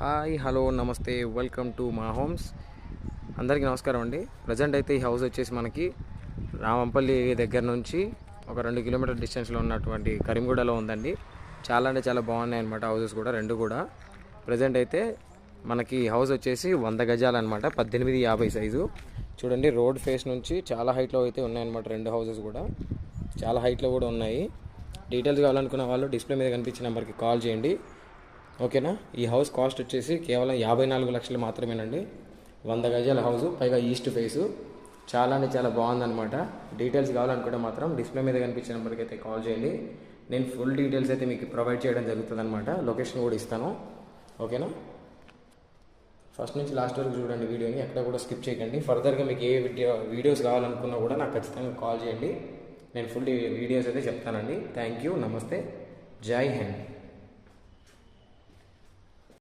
Hi hello నమస్తే welcome to మా homes. అందరికీ నమస్కారం అండి. ప్రజెంట్ అయితే ఈ హౌస్ వచ్చేసి మనకి రామంపల్లి దగ్గర నుంచి ఒక 2 కిలోమీటర్ డిస్టెన్స్లో ఉన్నటువంటి కరీంగూడలో ఉందండి. చాలా అంటే చాలా బాగున్నాయి అనమాట హౌసెస్ కూడా రెండు కూడా. ప్రజెంట్ అయితే మనకి హౌస్ వచ్చేసి 100 గజాలు అనమాట, 1850 సైజు. చూడండి, రోడ్ ఫేస్ నుంచి చాలా హైట్లో అయితే ఉన్నాయన్నమాట. రెండు హౌసెస్ కూడా చాలా హైట్లో కూడా ఉన్నాయి. డీటెయిల్స్ కావాలనుకున్న వాళ్ళు డిస్ప్లే మీద కనిపించిన నెంబర్కి కాల్ చేయండి, ఓకేనా. ఈ హౌస్ కాస్ట్ వచ్చేసి కేవలం 54 లక్షలు మాత్రమేనండి. 100 గజాల హౌస్, పైగా ఈస్ట్ ఫేసు. చాలా అంటే చాలా బాగుందన్నమాట. డీటెయిల్స్ కావాలనుకుంటే మాత్రం డిస్ప్లే మీద కనిపించిన నెంబర్కి అయితే కాల్ చేయండి. నేను ఫుల్ డీటెయిల్స్ అయితే మీకు ప్రొవైడ్ చేయడం జరుగుతుంది అనమాట. లొకేషన్ కూడా ఇస్తాను, ఓకేనా. ఫస్ట్ నుంచి లాస్ట్ వరకు చూడండి వీడియోని, ఎక్కడ కూడా స్కిప్ చేయకండి. ఫర్దర్గా మీకు ఏ వీడియోస్ కావాలనుకున్నా కూడా నాకు ఖచ్చితంగా కాల్ చేయండి. నేను ఫుల్ వీడియోస్ అయితే చెప్తానండి. థ్యాంక్ యూ, నమస్తే, జై హింద్.